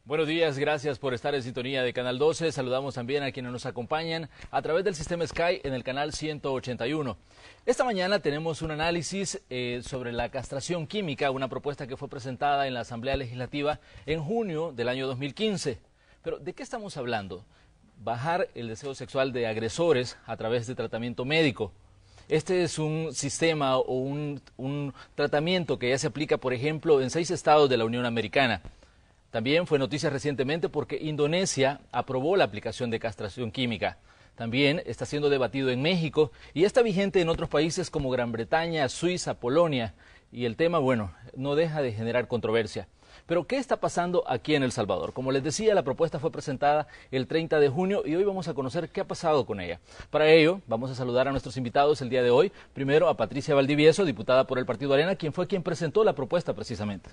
Buenos días, gracias por estar en sintonía de Canal 12. Saludamos también a quienes nos acompañan a través del sistema Sky en el canal 181. Esta mañana tenemos un análisis sobre la castración química, una propuesta que fue presentada en la Asamblea Legislativa en junio del año 2015. Pero, ¿de qué estamos hablando? Bajar el deseo sexual de agresores a través de tratamiento médico. Este es un sistema o un tratamiento que ya se aplica, por ejemplo, en 6 estados de la Unión Americana. También fue noticia recientemente porque Indonesia aprobó la aplicación de castración química. También está siendo debatido en México y está vigente en otros países como Gran Bretaña, Suiza, Polonia. Y el tema, bueno, no deja de generar controversia. Pero, ¿qué está pasando aquí en El Salvador? Como les decía, la propuesta fue presentada el 30 de junio y hoy vamos a conocer qué ha pasado con ella. Para ello, vamos a saludar a nuestros invitados el día de hoy. Primero a Patricia Valdivieso, diputada por el Partido Arena, quien presentó la propuesta precisamente.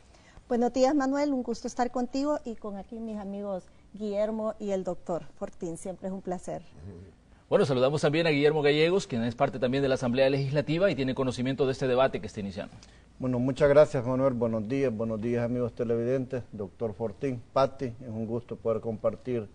Buenos días, Manuel, un gusto estar contigo y con aquí mis amigos Guillermo y el doctor Fortín, siempre es un placer. Bueno, saludamos también a Guillermo Gallegos, quien es parte también de la Asamblea Legislativa y tiene conocimiento de este debate que está iniciando. Bueno, muchas gracias, Manuel, buenos días amigos televidentes, doctor Fortín, Patti, es un gusto poder compartir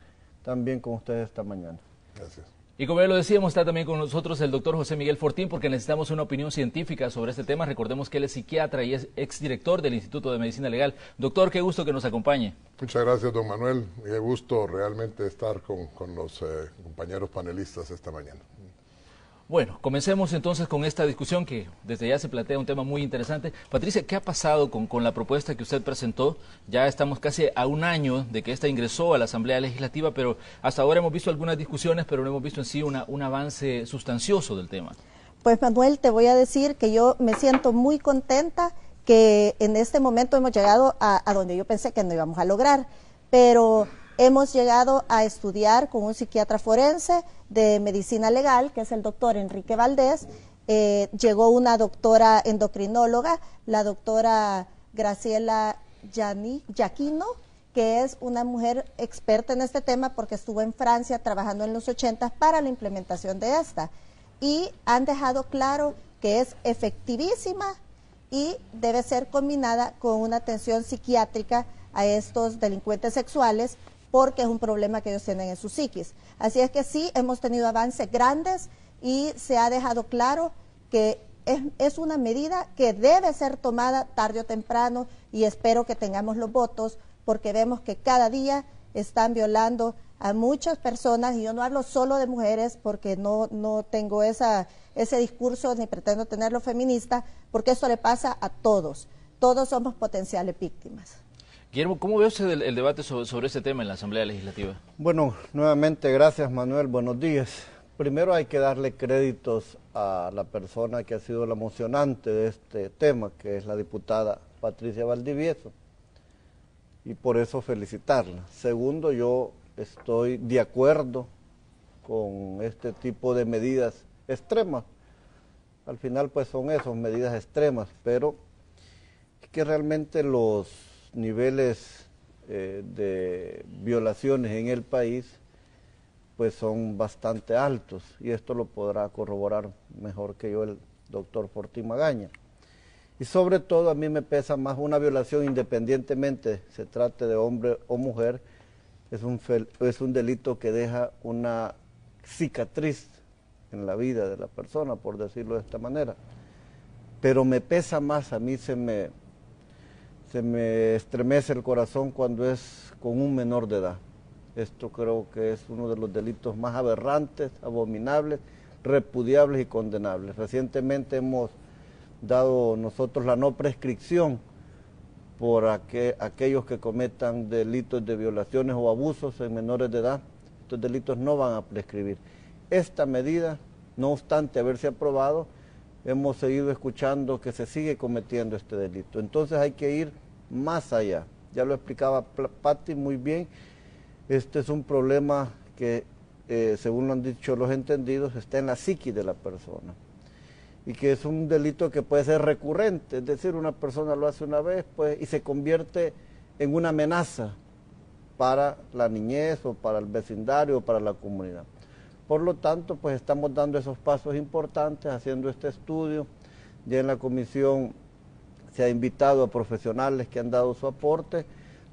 también con ustedes esta mañana. Gracias. Y como ya lo decíamos, está también con nosotros el doctor José Miguel Fortín porque necesitamos una opinión científica sobre este tema. Recordemos que él es psiquiatra y es exdirector del Instituto de Medicina Legal. Doctor, qué gusto que nos acompañe. Muchas gracias, don Manuel. Qué gusto realmente estar con los compañeros panelistas esta mañana. Bueno, comencemos entonces con esta discusión que desde ya se plantea un tema muy interesante. Patricia, ¿qué ha pasado con la propuesta que usted presentó? Ya estamos casi a un año de que esta ingresó a la Asamblea Legislativa, pero hasta ahora hemos visto algunas discusiones, pero no hemos visto en sí un avance sustancioso del tema. Pues, Manuel, te voy a decir que yo me siento muy contenta que en este momento hemos llegado a donde yo pensé que no íbamos a lograr, pero hemos llegado a estudiar con un psiquiatra forense de medicina legal, que es el doctor Enrique Valdés. Llegó una doctora endocrinóloga, la doctora Graciela Yaquino, que es una mujer experta en este tema porque estuvo en Francia trabajando en los 80 para la implementación de esta. Y han dejado claro que es efectivísima y debe ser combinada con una atención psiquiátrica a estos delincuentes sexuales, porque es un problema que ellos tienen en su psiquis. Así es que sí, hemos tenido avances grandes y se ha dejado claro que es una medida que debe ser tomada tarde o temprano y espero que tengamos los votos porque vemos que cada día están violando a muchas personas y yo no hablo solo de mujeres porque no tengo ese discurso ni pretendo tenerlo feminista porque esto le pasa a todos. Todos somos potenciales víctimas. Guillermo, ¿cómo ve usted el debate sobre este tema en la Asamblea Legislativa? Bueno, nuevamente gracias, Manuel, buenos días. Primero hay que darle créditos a la persona que ha sido la mocionante de este tema, que es la diputada Patricia Valdivieso, y por eso felicitarla. Segundo, yo estoy de acuerdo con este tipo de medidas extremas. Al final pues son esas medidas extremas, pero es que realmente los niveles de violaciones en el país pues son bastante altos y esto lo podrá corroborar mejor que yo el doctor Fortín Magaña. Y sobre todo a mí me pesa más una violación independientemente se trate de hombre o mujer, es un delito que deja una cicatriz en la vida de la persona, por decirlo de esta manera. Pero me pesa más, a mí se me estremece el corazón cuando es con un menor de edad. Esto creo que es uno de los delitos más aberrantes, abominables, repudiables y condenables. Recientemente hemos dado nosotros la no prescripción por aquellos que cometan delitos de violaciones o abusos en menores de edad. Estos delitos no van a prescribir. Esta medida, no obstante haberse aprobado, hemos seguido escuchando que se sigue cometiendo este delito. Entonces hay que ir más allá. Ya lo explicaba Patti muy bien. Este es un problema que, según lo han dicho los entendidos, está en la psiquis de la persona. Y que es un delito que puede ser recurrente. Es decir, una persona lo hace una vez pues, y se convierte en una amenaza para la niñez o para el vecindario o para la comunidad. Por lo tanto, pues estamos dando esos pasos importantes, haciendo este estudio. Ya en la comisión se ha invitado a profesionales que han dado su aporte.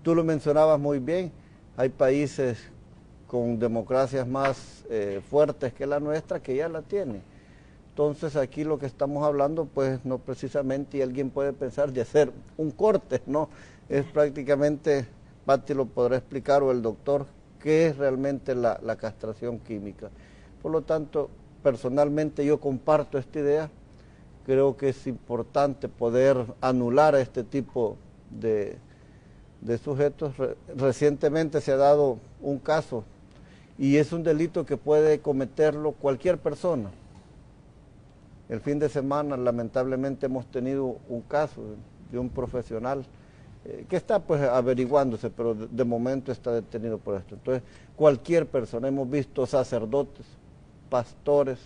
Tú lo mencionabas muy bien, hay países con democracias más fuertes que la nuestra que ya la tienen. Entonces aquí lo que estamos hablando, pues no precisamente, y alguien puede pensar de hacer un corte, ¿no? Es prácticamente, Pati lo podrá explicar o el doctor, qué es realmente la castración química. Por lo tanto, personalmente yo comparto esta idea, creo que es importante poder anular a este tipo de sujetos. Recientemente se ha dado un caso y es un delito que puede cometerlo cualquier persona. El fin de semana lamentablemente hemos tenido un caso de un profesional que está pues averiguándose, pero de momento está detenido por esto. Entonces, cualquier persona, hemos visto sacerdotes, pastores,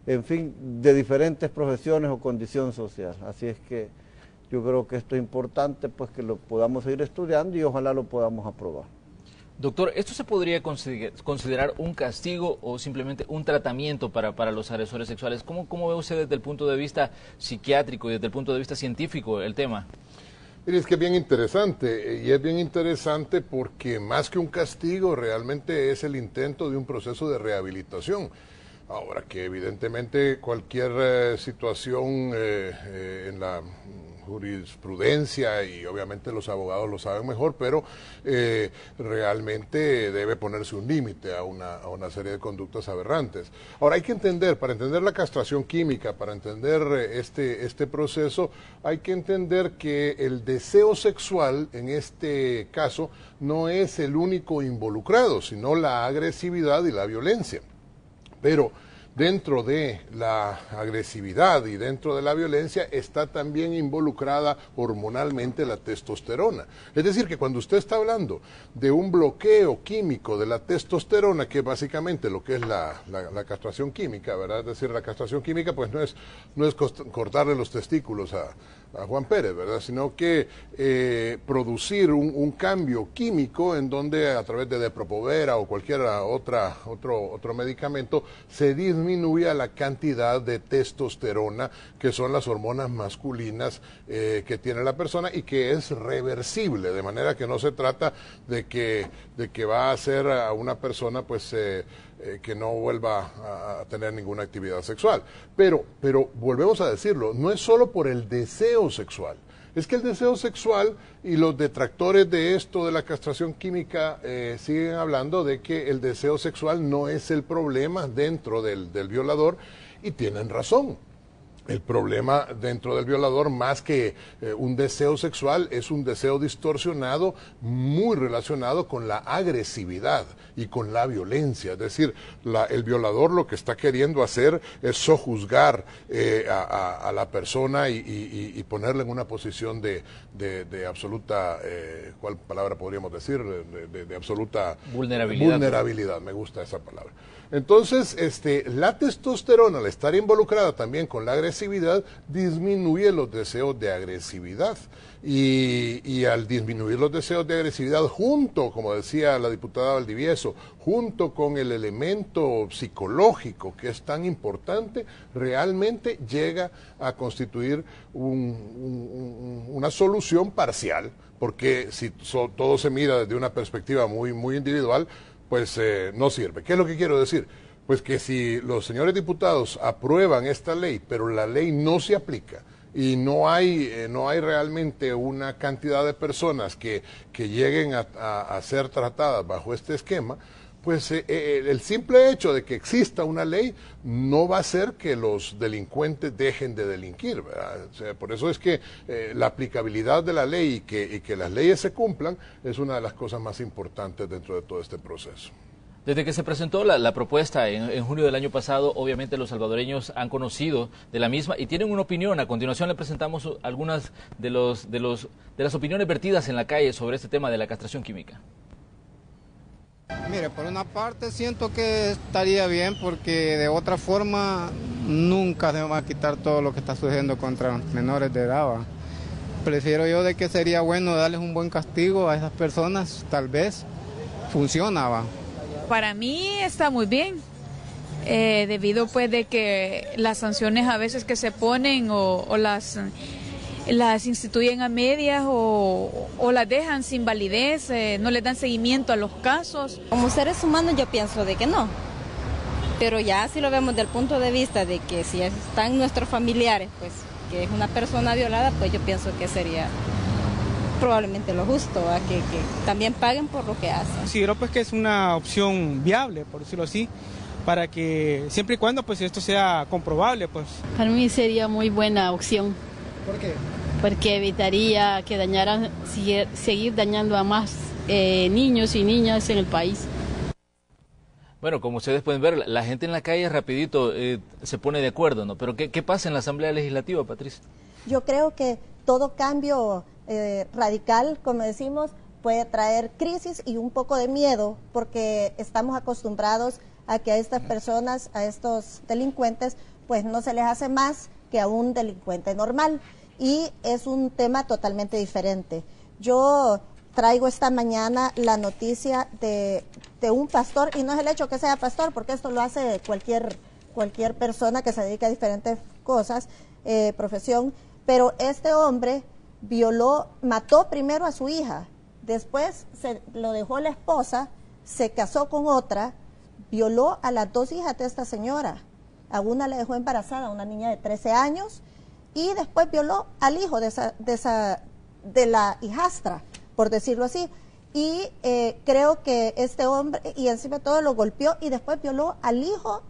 en fin, de diferentes profesiones o condición social. Así es que yo creo que esto es importante, pues que lo podamos seguir estudiando y ojalá lo podamos aprobar. Doctor, ¿esto se podría considerar un castigo o simplemente un tratamiento para los agresores sexuales? ¿Cómo ve usted desde el punto de vista psiquiátrico y desde el punto de vista científico el tema? Mire, es que es bien interesante, y es bien interesante porque más que un castigo realmente es el intento de un proceso de rehabilitación. Ahora que evidentemente cualquier situación en la jurisprudencia, y obviamente los abogados lo saben mejor, pero realmente debe ponerse un límite a una serie de conductas aberrantes. Ahora hay que entender, para entender la castración química, para entender este proceso, hay que entender que el deseo sexual en este caso no es el único involucrado, sino la agresividad y la violencia. Pero dentro de la agresividad y dentro de la violencia está también involucrada hormonalmente la testosterona. Es decir, que cuando usted está hablando de un bloqueo químico de la testosterona, que es básicamente lo que es la castración química, ¿verdad? Es decir, la castración química pues no es cortarle los testículos a Juan Pérez, ¿verdad? Sino que producir un cambio químico en donde a través de Depo-Provera o cualquier otro medicamento se disminuya la cantidad de testosterona, que son las hormonas masculinas que tiene la persona y que es reversible, de manera que no se trata de que va a hacer a una persona pues que no vuelva a tener ninguna actividad sexual. Pero volvemos a decirlo, no es solo por el deseo sexual. Es que el deseo sexual, y los detractores de esto de la castración química siguen hablando de que el deseo sexual no es el problema dentro del violador, y tienen razón. El problema dentro del violador, más que un deseo sexual, es un deseo distorsionado muy relacionado con la agresividad y con la violencia. Es decir, el violador lo que está queriendo hacer es sojuzgar a la persona y ponerla en una posición de absoluta, ¿cuál palabra podríamos decir? De absoluta vulnerabilidad, me gusta esa palabra. Entonces, la testosterona, al estar involucrada también con la agresividad, disminuye los deseos de agresividad. Y al disminuir los deseos de agresividad, junto, como decía la diputada Valdivieso, junto con el elemento psicológico que es tan importante, realmente llega a constituir una solución parcial, porque si todo se mira desde una perspectiva muy individual, pues no sirve. ¿Qué es lo que quiero decir? Pues que si los señores diputados aprueban esta ley, pero la ley no se aplica y no hay realmente una cantidad de personas que lleguen a ser tratadas bajo este esquema, pues el simple hecho de que exista una ley no va a hacer que los delincuentes dejen de delinquir, ¿verdad? O sea, por eso es que la aplicabilidad de la ley y que las leyes se cumplan es una de las cosas más importantes dentro de todo este proceso. Desde que se presentó la propuesta en junio del año pasado, obviamente los salvadoreños han conocido de la misma y tienen una opinión. A continuación le presentamos algunas de las opiniones vertidas en la calle sobre este tema de la castración química. Mire, por una parte siento que estaría bien, porque de otra forma nunca se va a quitar todo lo que está sucediendo contra menores de edad, ¿va? Prefiero yo de que sería bueno darles un buen castigo a esas personas, tal vez funciona, ¿va? Para mí está muy bien, debido pues de que las sanciones a veces que se ponen o las las instituyen a medias o las dejan sin validez, no les dan seguimiento a los casos. Como seres humanos yo pienso de que no, pero ya si lo vemos del punto de vista de que si están nuestros familiares, pues que es una persona violada, pues yo pienso que sería probablemente lo justo, a que también paguen por lo que hacen. Considero pues que es una opción viable, por decirlo así, para que siempre y cuando pues esto sea comprobable, pues. Para mí sería muy buena opción. ¿Por qué? Porque evitaría que dañaran, seguir dañando a más niños y niñas en el país. Bueno, como ustedes pueden ver, la gente en la calle rapidito se pone de acuerdo, ¿no? Pero ¿qué pasa en la Asamblea Legislativa, Patricia? Yo creo que todo cambio radical, como decimos, puede traer crisis y un poco de miedo, porque estamos acostumbrados a que a estas personas, a estos delincuentes, pues no se les hace más que a un delincuente normal. Y es un tema totalmente diferente. Yo traigo esta mañana la noticia de un pastor, y no es el hecho que sea pastor, porque esto lo hace cualquier persona que se dedica a diferentes cosas, profesión, pero este hombre mató primero a su hija, después lo dejó la esposa, se casó con otra, violó a las 2 hijas de esta señora, a una le dejó embarazada, una niña de 13 años, y después violó al hijo de la hijastra, por decirlo así, y creo que este hombre, y encima de todo lo golpeó, y después violó al hijo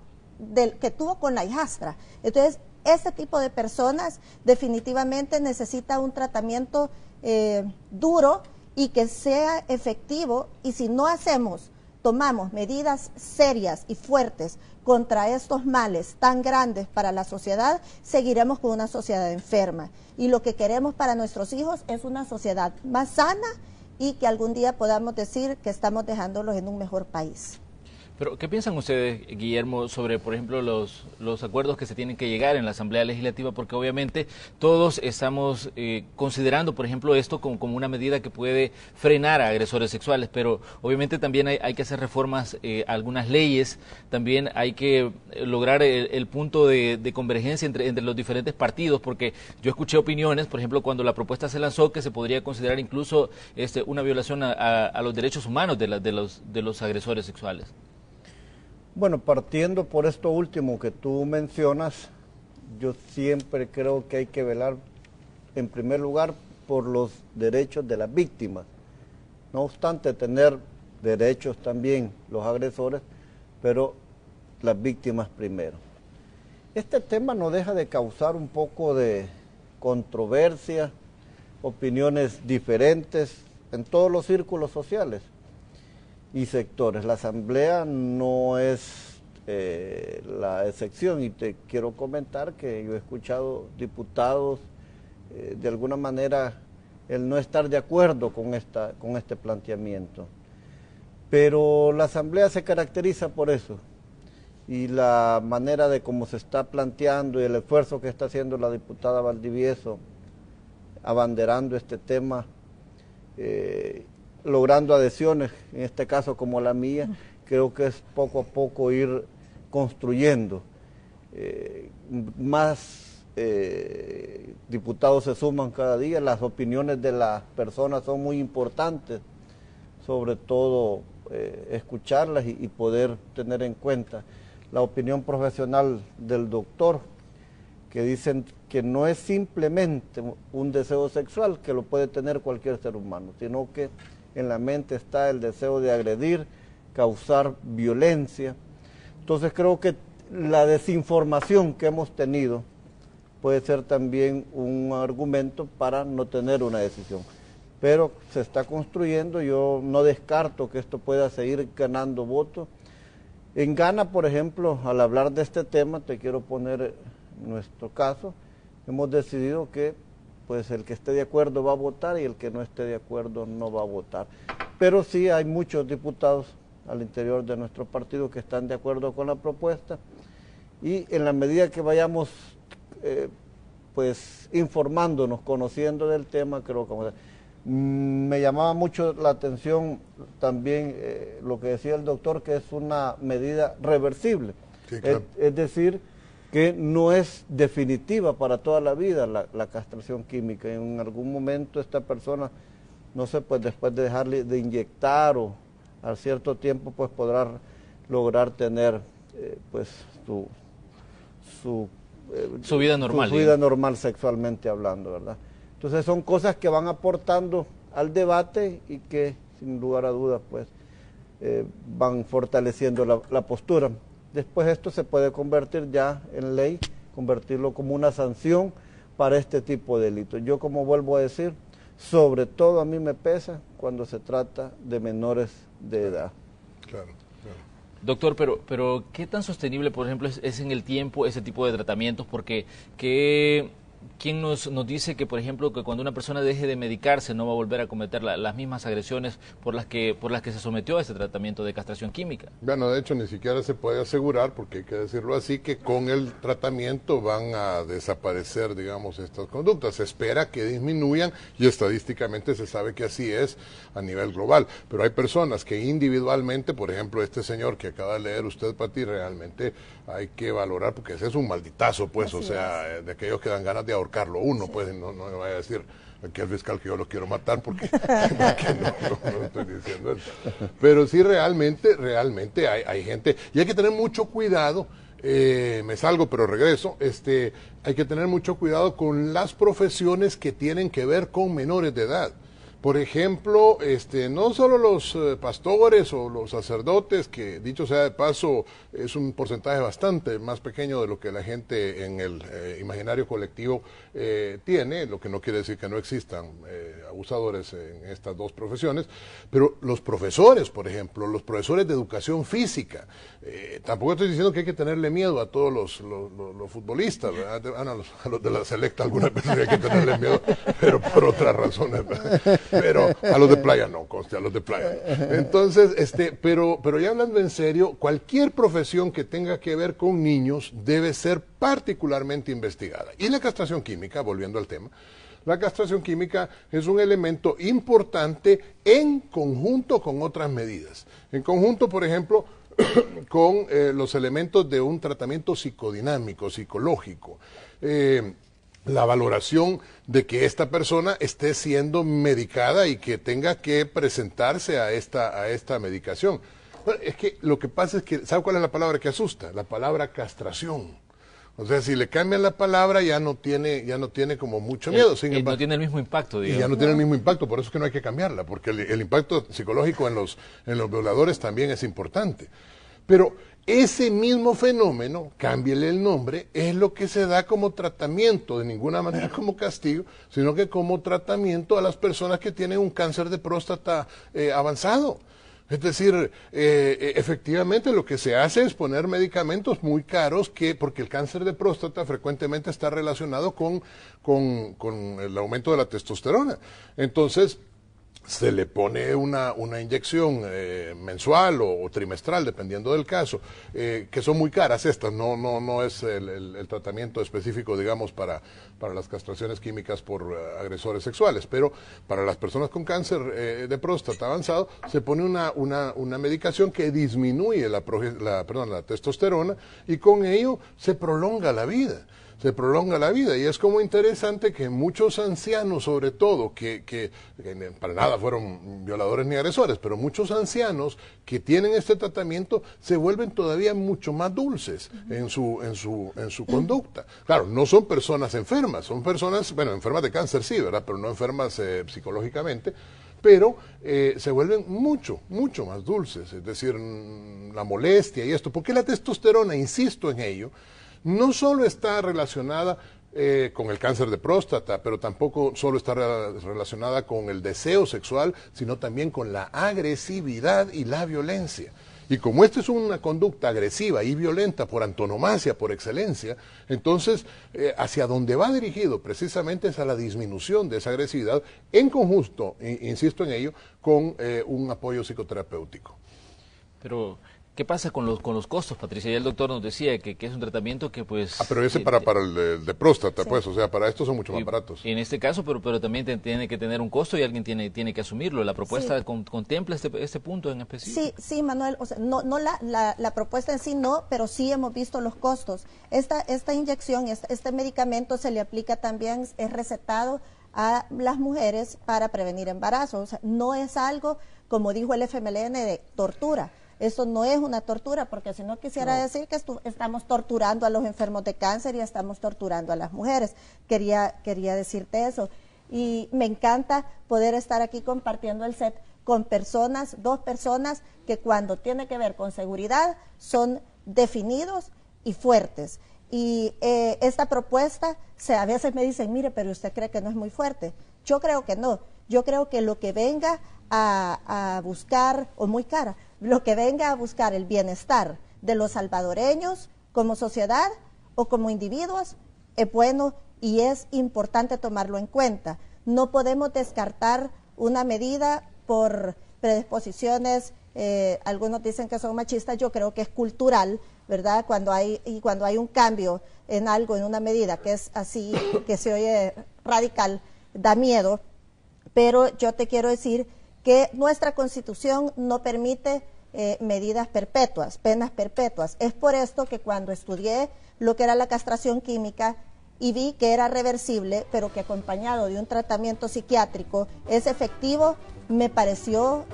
que tuvo con la hijastra. Entonces, este tipo de personas definitivamente necesita un tratamiento duro y que sea efectivo, y si no tomamos medidas serias y fuertes contra estos males tan grandes para la sociedad, seguiremos con una sociedad enferma. Y lo que queremos para nuestros hijos es una sociedad más sana y que algún día podamos decir que estamos dejándolos en un mejor país. Pero, ¿qué piensan ustedes, Guillermo, sobre, por ejemplo, los acuerdos que se tienen que llegar en la Asamblea Legislativa? Porque obviamente todos estamos considerando, por ejemplo, esto como una medida que puede frenar a agresores sexuales, pero obviamente también hay que hacer reformas a algunas leyes, también hay que lograr el punto de convergencia entre los diferentes partidos, porque yo escuché opiniones, por ejemplo, cuando la propuesta se lanzó, que se podría considerar incluso una violación a los derechos humanos de los agresores sexuales. Bueno, partiendo por esto último que tú mencionas, yo siempre creo que hay que velar, en primer lugar, por los derechos de las víctimas. No obstante tener derechos también los agresores, pero las víctimas primero. Este tema no deja de causar un poco de controversia, opiniones diferentes en todos los círculos sociales y sectores. La Asamblea no es la excepción, y te quiero comentar que yo he escuchado diputados de alguna manera el no estar de acuerdo con este planteamiento, pero la Asamblea se caracteriza por eso, y la manera de cómo se está planteando y el esfuerzo que está haciendo la diputada Valdivieso abanderando este tema, logrando adhesiones, en este caso como la mía, creo que es poco a poco ir construyendo. Más diputados se suman cada día, las opiniones de las personas son muy importantes, sobre todo escucharlas y poder tener en cuenta la opinión profesional del doctor, que dicen que no es simplemente un deseo sexual que lo puede tener cualquier ser humano, sino que en la mente está el deseo de agredir, causar violencia. Entonces creo que la desinformación que hemos tenido puede ser también un argumento para no tener una decisión. Pero se está construyendo, yo no descarto que esto pueda seguir ganando votos. En Ghana, por ejemplo, al hablar de este tema, te quiero poner nuestro caso, hemos decidido que pues el que esté de acuerdo va a votar y el que no esté de acuerdo no va a votar. Pero sí hay muchos diputados al interior de nuestro partido que están de acuerdo con la propuesta, y en la medida que vayamos pues informándonos, conociendo del tema, creo que me llamaba mucho la atención también lo que decía el doctor, que es una medida reversible. Sí, claro. Es decir, que no es definitiva para toda la vida la castración química. En algún momento esta persona, no sé, pues después de dejarle de inyectar o a cierto tiempo, pues podrá lograr tener pues su vida normal. Su vida normal sexualmente hablando, ¿verdad? Entonces son cosas que van aportando al debate y que sin lugar a dudas pues van fortaleciendo la postura. Después esto se puede convertir ya en ley, convertirlo como una sanción para este tipo de delitos. Yo, como vuelvo a decir, sobre todo a mí me pesa cuando se trata de menores de edad. Claro. Doctor, pero ¿qué tan sostenible, por ejemplo, es en el tiempo ese tipo de tratamientos? Porque ¿quién nos dice que, por ejemplo, que cuando una persona deje de medicarse no va a volver a cometer las mismas agresiones por las que se sometió a ese tratamiento de castración química? Bueno, de hecho, ni siquiera se puede asegurar, porque hay que decirlo así, que con el tratamiento van a desaparecer, digamos, estas conductas. Se espera que disminuyan y estadísticamente se sabe que así es a nivel global. Pero hay personas que individualmente, por ejemplo, este señor que acaba de leer usted, Pati, realmente hay que valorar, porque ese es un malditazo, pues, así o sea, de aquellos que dan ganas de ahorcarlo uno, pues, no me vaya a decir aquí al fiscal que yo lo quiero matar, porque no estoy diciendo eso. Pero sí, realmente hay gente, y hay que tener mucho cuidado, me salgo pero regreso, hay que tener mucho cuidado con las profesiones que tienen que ver con menores de edad. Por ejemplo, no solo los pastores o los sacerdotes, que dicho sea de paso es un porcentaje bastante más pequeño de lo que la gente en el imaginario colectivo tiene, lo que no quiere decir que no existan abusadores en estas dos profesiones, pero los profesores, por ejemplo, los profesores de educación física, tampoco estoy diciendo que hay que tenerle miedo a todos los futbolistas, ¿verdad? A los de la selecta algunas veces hay que tenerle miedo, pero por otras razones, ¿verdad? Pero a los de playa no, conste, a los de playa. Entonces, pero ya hablando en serio, cualquier profesión que tenga que ver con niños debe ser particularmente investigada. Y la castración química, volviendo al tema, la castración química es un elemento importante en conjunto con otras medidas. En conjunto, por ejemplo, con los elementos de un tratamiento psicodinámico, psicológico. La valoración de que esta persona esté siendo medicada y que tenga que presentarse a esta medicación. Bueno, es que lo que pasa es que, ¿sabe cuál es la palabra que asusta? La palabra castración. O sea, si le cambian la palabra ya no tiene como mucho miedo. No tiene el mismo impacto, digamos. Y ya no tiene el mismo impacto, por eso es que no hay que cambiarla, porque el impacto psicológico en los violadores también es importante. Pero ese mismo fenómeno, cámbiele el nombre, es lo que se da como tratamiento, de ninguna manera como castigo, sino que como tratamiento a las personas que tienen un cáncer de próstata avanzado. Es decir, efectivamente lo que se hace es poner medicamentos muy caros, porque el cáncer de próstata frecuentemente está relacionado con el aumento de la testosterona. Entonces, se le pone una inyección mensual o trimestral, dependiendo del caso, que son muy caras estas, no es el tratamiento específico, digamos, para las castraciones químicas por agresores sexuales, pero para las personas con cáncer de próstata avanzado, se pone una medicación que disminuye la testosterona y con ello se prolonga la vida. Y es como interesante que muchos ancianos, sobre todo, que para nada fueron violadores ni agresores, pero muchos ancianos que tienen este tratamiento se vuelven todavía mucho más dulces en su conducta. Claro, no son personas enfermas, son personas, bueno, enfermas de cáncer sí, ¿verdad? Pero no enfermas psicológicamente, pero se vuelven mucho más dulces, es decir, la molestia y esto. ¿Por qué la testosterona? Insisto en ello. No solo está relacionada con el cáncer de próstata, pero tampoco solo está relacionada con el deseo sexual, sino también con la agresividad y la violencia. Y como esta es una conducta agresiva y violenta por antonomasia, por excelencia, entonces hacia donde va dirigido precisamente es a la disminución de esa agresividad en conjunto, insisto en ello, con un apoyo psicoterapéutico. Pero ¿Qué pasa con los costos, Patricia? Ya el doctor nos decía que es un tratamiento que pues... pero ese para el de próstata, sí. Pues, o sea, para estos son mucho más baratos. En este caso, pero también tiene que tener un costo y alguien tiene que asumirlo. ¿La propuesta contempla este punto en específico? Sí, Manuel, o sea, no la propuesta en sí no, pero sí hemos visto los costos. Esta inyección, este medicamento se le aplica también, es recetado a las mujeres para prevenir embarazos. O sea, no es algo, como dijo el FMLN, de tortura. Eso no es una tortura, porque si no quisiera decir que estamos torturando a los enfermos de cáncer y estamos torturando a las mujeres. Quería decirte eso. Y me encanta poder estar aquí compartiendo el set con dos personas que cuando tiene que ver con seguridad son definidos y fuertes. Y esta propuesta, a veces me dicen, mire, pero usted cree que no es muy fuerte. Yo creo que no. Yo creo que lo que venga a buscar, o muy cara, lo que venga a buscar el bienestar de los salvadoreños como sociedad o como individuos es bueno y es importante tomarlo en cuenta. No podemos descartar una medida por predisposiciones, algunos dicen que son machistas, yo creo que es cultural, ¿verdad? Cuando hay un cambio en algo, en una medida que es así, que se oye radical, da miedo, pero yo te quiero decir que nuestra Constitución no permite medidas perpetuas, penas perpetuas. Es por esto que cuando estudié lo que era la castración química y vi que era reversible, pero que acompañado de un tratamiento psiquiátrico es efectivo, me pareció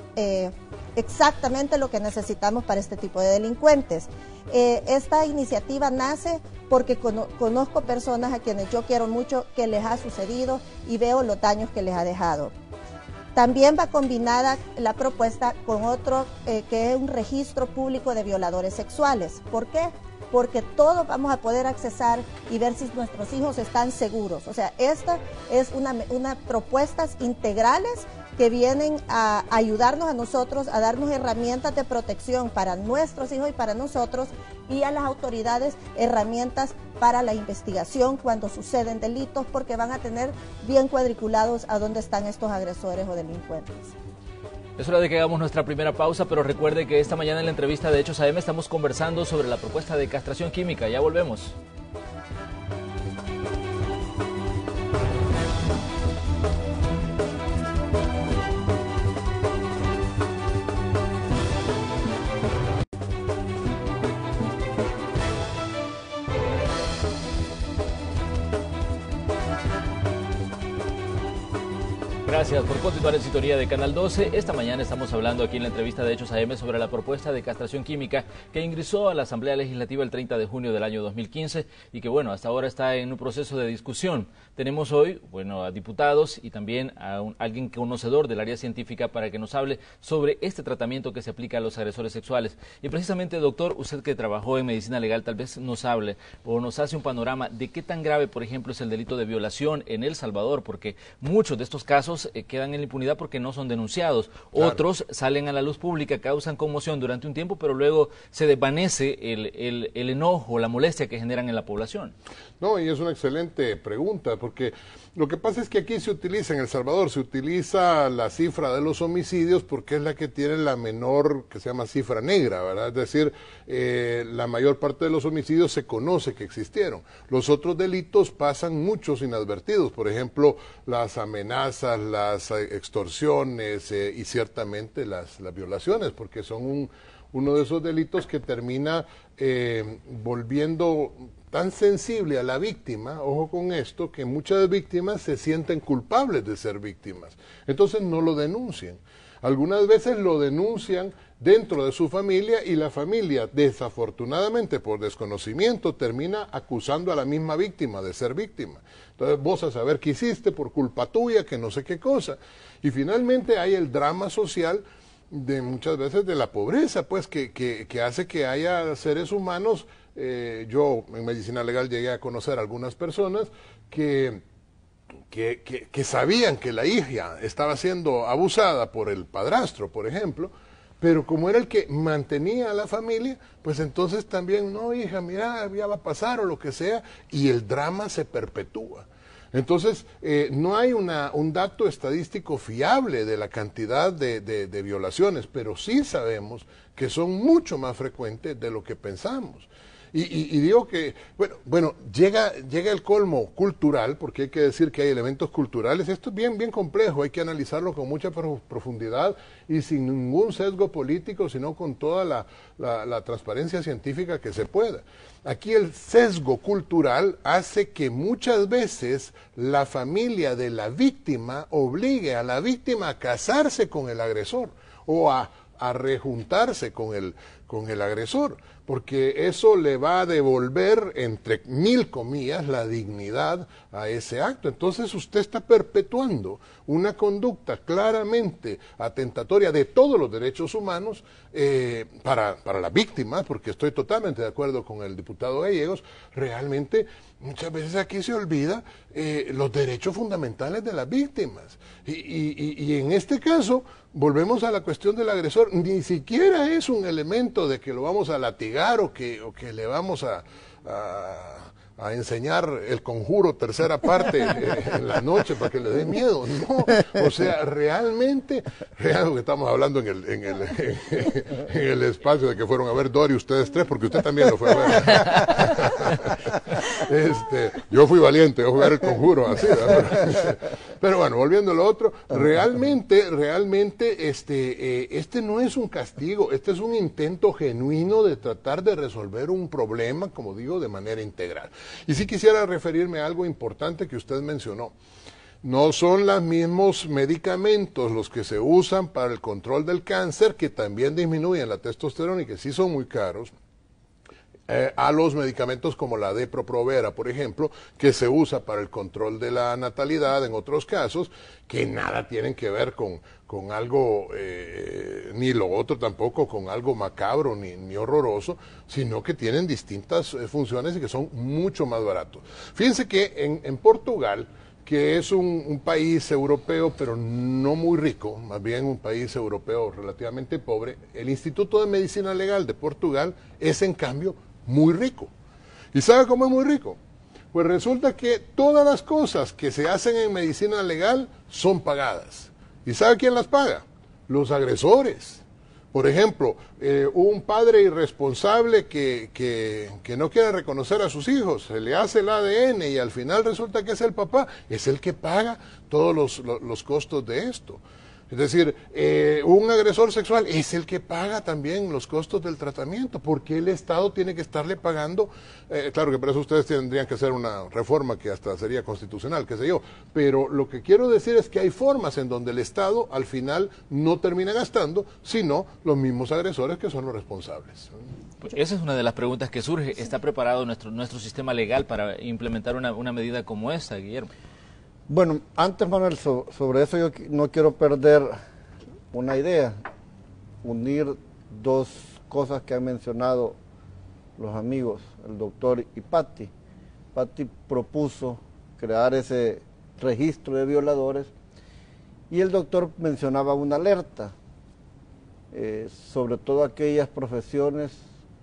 exactamente lo que necesitamos para este tipo de delincuentes. Esta iniciativa nace porque conozco personas a quienes yo quiero mucho que les ha sucedido y veo los daños que les ha dejado. También va combinada la propuesta con otro que es un registro público de violadores sexuales. ¿Por qué? Porque todos vamos a poder accesar y ver si nuestros hijos están seguros. O sea, esta es una propuestas integrales que vienen a ayudarnos a nosotros, a darnos herramientas de protección para nuestros hijos y para nosotros, y a las autoridades herramientas para la investigación cuando suceden delitos, porque van a tener bien cuadriculados a dónde están estos agresores o delincuentes. Es hora de que hagamos nuestra primera pausa, pero recuerde que esta mañana en la entrevista de Hechos AM estamos conversando sobre la propuesta de castración química. Ya volvemos. Gracias por continuar en sintonía de Canal 12. Esta mañana estamos hablando aquí en la entrevista de Hechos AM sobre la propuesta de castración química que ingresó a la Asamblea Legislativa el 30 de junio del año 2015 y que, bueno, hasta ahora está en un proceso de discusión. Tenemos hoy, a diputados y también a alguien conocedor del área científica para que nos hable sobre este tratamiento que se aplica a los agresores sexuales. Y precisamente, doctor, usted que trabajó en medicina legal, tal vez nos hable o nos hace un panorama de qué tan grave, por ejemplo, es el delito de violación en El Salvador, porque muchos de estos casos quedan en la impunidad porque no son denunciados. Claro. Otros salen a la luz pública, causan conmoción durante un tiempo, pero luego se desvanece el enojo, la molestia que generan en la población. No, y es una excelente pregunta, porque lo que pasa es que aquí se utiliza, en El Salvador, se utiliza la cifra de los homicidios porque es la que tiene la menor, que se llama cifra negra, ¿verdad? Es decir, la mayor parte de los homicidios se conoce que existieron. Los otros delitos pasan muchos inadvertidos, por ejemplo, las amenazas, las extorsiones y ciertamente las violaciones, porque son uno de esos delitos que termina volviendo tan sensible a la víctima, ojo con esto, que muchas víctimas se sienten culpables de ser víctimas. Entonces no lo denuncian. Algunas veces lo denuncian dentro de su familia y la familia, desafortunadamente por desconocimiento, termina acusando a la misma víctima de ser víctima. Entonces vos a saber qué hiciste por culpa tuya, que no sé qué cosa. Y finalmente hay el drama social de muchas veces de la pobreza, pues que hace que haya seres humanos. Yo en medicina legal llegué a conocer a algunas personas que sabían que la hija estaba siendo abusada por el padrastro, por ejemplo, pero como era el que mantenía a la familia, pues entonces también, no hija, mira, ya va a pasar o lo que sea, y el drama se perpetúa. Entonces, no hay un dato estadístico fiable de la cantidad de violaciones, pero sí sabemos que son mucho más frecuentes de lo que pensamos. Y digo que, bueno, llega el colmo cultural, porque hay que decir que hay elementos culturales. Esto es bien complejo, hay que analizarlo con mucha profundidad y sin ningún sesgo político, sino con toda la transparencia científica que se pueda. Aquí el sesgo cultural hace que muchas veces la familia de la víctima obligue a la víctima a casarse con el agresor o a rejuntarse con el agresor, porque eso le va a devolver, entre mil comillas, la dignidad a ese acto. Entonces usted está perpetuando una conducta claramente atentatoria de todos los derechos humanos para las víctimas, porque estoy totalmente de acuerdo con el diputado Gallegos. Realmente muchas veces aquí se olvida los derechos fundamentales de las víctimas. Y en este caso, volvemos a la cuestión del agresor, ni siquiera es un elemento de que lo vamos a latigar o que le vamos a enseñar el conjuro tercera parte en la noche para que le dé miedo. No, o sea, realmente que estamos hablando en el espacio de que fueron a ver Dory ustedes tres, porque usted también lo fue a ver. Yo fui valiente, yo fui a ver el conjuro, así, ¿verdad? Pero bueno, volviendo a lo otro, realmente, este no es un castigo, este es un intento genuino de tratar de resolver un problema, como digo, de manera integral. Y sí quisiera referirme a algo importante que usted mencionó. No son los mismos medicamentos los que se usan para el control del cáncer, que también disminuyen la testosterona y que sí son muy caros, a los medicamentos como la Depo-Provera, por ejemplo, que se usa para el control de la natalidad en otros casos, que nada tienen que ver con algo, ni lo otro tampoco, con algo macabro ni horroroso, sino que tienen distintas funciones y que son mucho más baratos. Fíjense que en Portugal, que es un país europeo, pero no muy rico, más bien un país europeo relativamente pobre, el Instituto de Medicina Legal de Portugal es, en cambio, muy rico. ¿Y sabe cómo es muy rico? Pues resulta que todas las cosas que se hacen en medicina legal son pagadas. ¿Y sabe quién las paga? Los agresores. Por ejemplo, un padre irresponsable que no quiere reconocer a sus hijos, se le hace el ADN y al final resulta que es el papá, es el que paga todos los costos de esto. Es decir, un agresor sexual es el que paga también los costos del tratamiento, porque el Estado tiene que estarle pagando, claro que para eso ustedes tendrían que hacer una reforma que hasta sería constitucional, qué sé yo, pero lo que quiero decir es que hay formas en donde el Estado al final no termina gastando, sino los mismos agresores que son los responsables. Pues esa es una de las preguntas que surge. ¿Está preparado nuestro sistema legal para implementar una medida como esta, Guillermo? Bueno, antes, Manuel, sobre eso yo no quiero perder una idea, unir dos cosas que han mencionado los amigos, el doctor y Patti. Patti propuso crear ese registro de violadores y el doctor mencionaba una alerta, sobre todo aquellas profesiones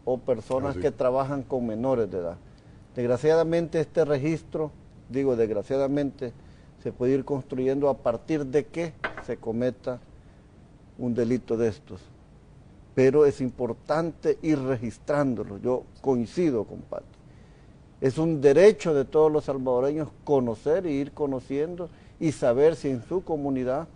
o personas que trabajan con menores de edad. Desgraciadamente este registro, digo desgraciadamente, se puede ir construyendo a partir de que se cometa un delito de estos. Pero es importante ir registrándolo, yo coincido con Patti. Es un derecho de todos los salvadoreños conocer e ir conociendo y saber si en su comunidad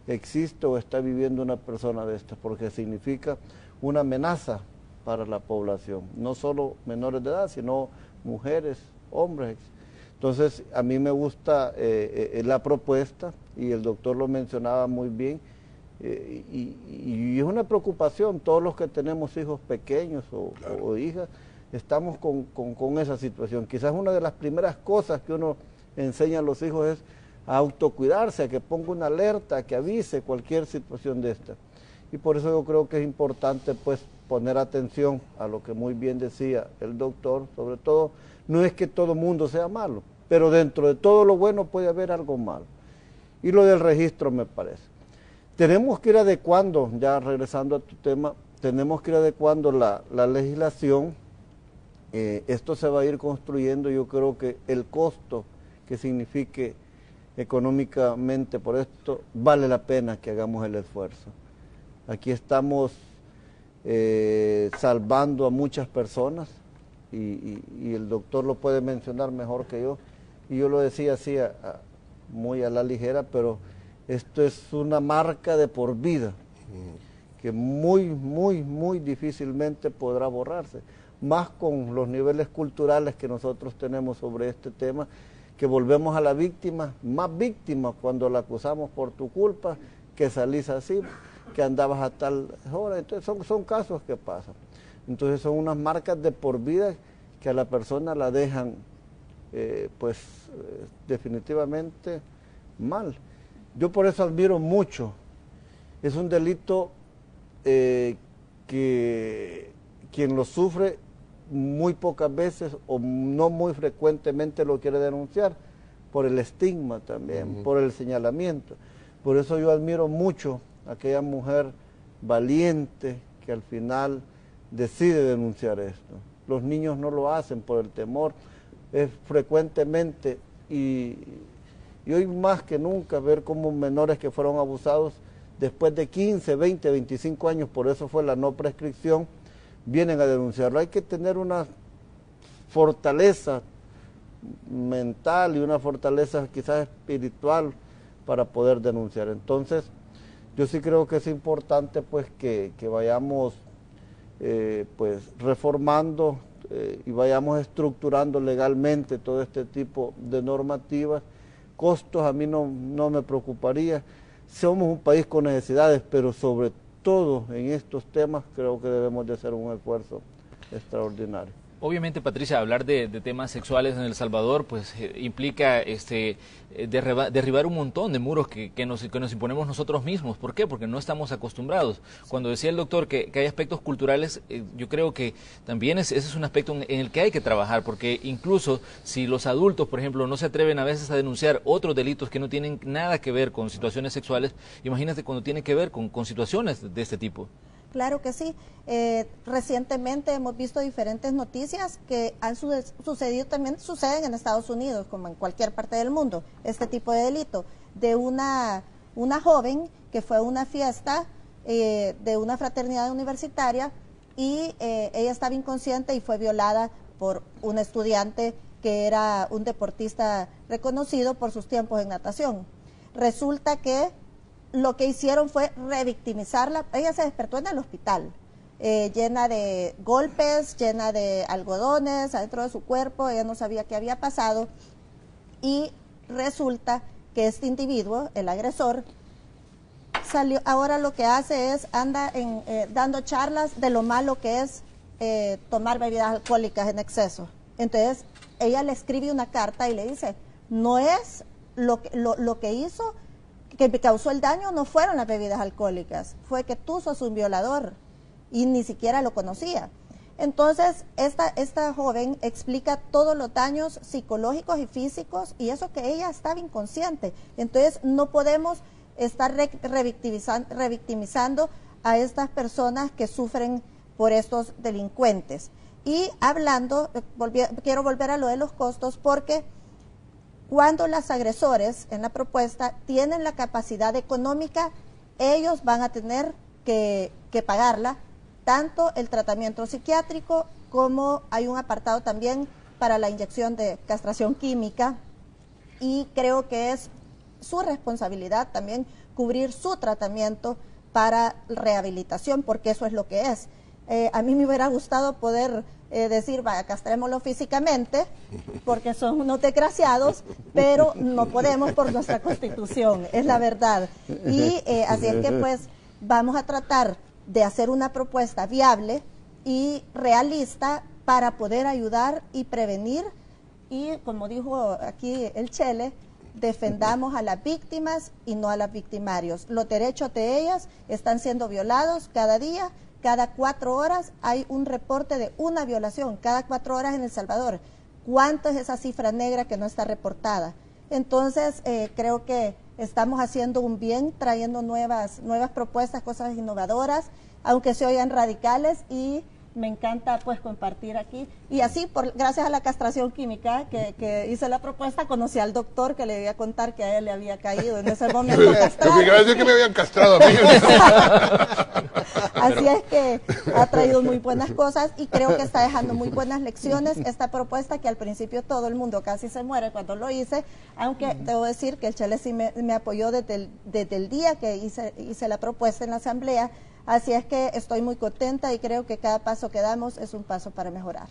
existe o está viviendo una persona de estas, porque significa una amenaza para la población, no solo menores de edad, sino mujeres, hombres. Entonces, a mí me gusta la propuesta, y el doctor lo mencionaba muy bien, y es una preocupación, todos los que tenemos hijos pequeños o hijas, estamos con esa situación. Quizás una de las primeras cosas que uno enseña a los hijos es a autocuidarse, a que ponga una alerta, a que avise cualquier situación de esta. Y por eso yo creo que es importante pues poner atención a lo que muy bien decía el doctor, sobre todo, no es que todo mundo sea malo, pero dentro de todo lo bueno puede haber algo malo. Y lo del registro me parece. Tenemos que ir adecuando, ya regresando a tu tema, tenemos que ir adecuando la legislación. Esto se va a ir construyendo, yo creo que el costo que signifique económicamente por esto, vale la pena que hagamos el esfuerzo. Aquí estamos salvando a muchas personas y el doctor lo puede mencionar mejor que yo, y yo lo decía así muy a la ligera, pero esto es una marca de por vida que muy difícilmente podrá borrarse, más con los niveles culturales que nosotros tenemos sobre este tema, que volvemos a la víctima, más víctima cuando la acusamos por tu culpa, que salís así, que andabas a tal hora. Entonces son casos que pasan. Entonces son unas marcas de por vida que a la persona la dejan definitivamente mal. Yo por eso admiro mucho. Es un delito que quien lo sufre muy pocas veces o no muy frecuentemente lo quiere denunciar, por el estigma también, por el señalamiento. Por eso yo admiro mucho a aquella mujer valiente que al final decide denunciar esto. Los niños no lo hacen por el temor, es frecuentemente, y hoy más que nunca ver cómo menores que fueron abusados después de 15, 20, 25 años, por eso fue la no prescripción, vienen a denunciarlo. Hay que tener una fortaleza mental y una fortaleza quizás espiritual para poder denunciar. Entonces, yo sí creo que es importante pues que vayamos pues reformando y vayamos estructurando legalmente todo este tipo de normativas. Costos a mí no me preocuparía. Somos un país con necesidades, pero sobre todo en estos temas creo que debemos de hacer un esfuerzo extraordinario. Obviamente, Patricia, hablar de temas sexuales en El Salvador pues implica derribar un montón de muros que nos imponemos nosotros mismos. ¿Por qué? Porque no estamos acostumbrados. Cuando decía el doctor que hay aspectos culturales, yo creo que también ese es un aspecto en el que hay que trabajar, porque incluso si los adultos, por ejemplo, no se atreven a veces a denunciar otros delitos que no tienen nada que ver con situaciones sexuales, imagínate cuando tiene que ver con situaciones de este tipo. Claro que sí. Recientemente hemos visto diferentes noticias que han sucedido, también suceden en Estados Unidos, como en cualquier parte del mundo, este tipo de delito, de una joven que fue a una fiesta de una fraternidad universitaria y ella estaba inconsciente y fue violada por un estudiante que era un deportista reconocido por sus tiempos en natación. Resulta que lo que hicieron fue revictimizarla. Ella se despertó en el hospital, llena de golpes, llena de algodones adentro de su cuerpo. Ella no sabía qué había pasado y resulta que este individuo, el agresor, salió. Ahora lo que hace es anda dando charlas de lo malo que es tomar bebidas alcohólicas en exceso. Entonces ella le escribe una carta y le dice, no es lo que hizo, que me causó el daño, no fueron las bebidas alcohólicas, fue que tú sos un violador y ni siquiera lo conocía. Entonces esta joven explica todos los daños psicológicos y físicos, y eso que ella estaba inconsciente. Entonces no podemos estar revictimizando a estas personas que sufren por estos delincuentes. Y hablando, quiero volver a lo de los costos, porque cuando los agresores en la propuesta tienen la capacidad económica, ellos van a tener que pagarla, tanto el tratamiento psiquiátrico como hay un apartado también para la inyección de castración química, y creo que es su responsabilidad también cubrir su tratamiento para rehabilitación, porque eso es lo que es. A mí me hubiera gustado poder decir, vaya, castrémoslo físicamente, porque son unos desgraciados, pero no podemos por nuestra Constitución, es la verdad. Y así es que pues vamos a tratar de hacer una propuesta viable y realista para poder ayudar y prevenir, y como dijo aquí el Chele, defendamos a las víctimas y no a los victimarios. Los derechos de ellas están siendo violados cada día. Cada 4 horas hay un reporte de una violación, cada 4 horas en El Salvador. ¿Cuánto es esa cifra negra que no está reportada? Entonces, creo que estamos haciendo un bien, trayendo nuevas propuestas, cosas innovadoras, aunque se oigan radicales, y me encanta pues compartir aquí. Y así, gracias a la castración química que hice la propuesta, conocí al doctor que le iba a contar que a él le había caído en ese momento castrado. Yo decir que me habían castrado a mí. Así es que ha traído muy buenas cosas y creo que está dejando muy buenas lecciones esta propuesta, que al principio todo el mundo casi se muere cuando lo hice, aunque debo decir que el Chele sí me apoyó desde el día que hice la propuesta en la asamblea. Así es que estoy muy contenta y creo que cada paso que damos es un paso para mejorar.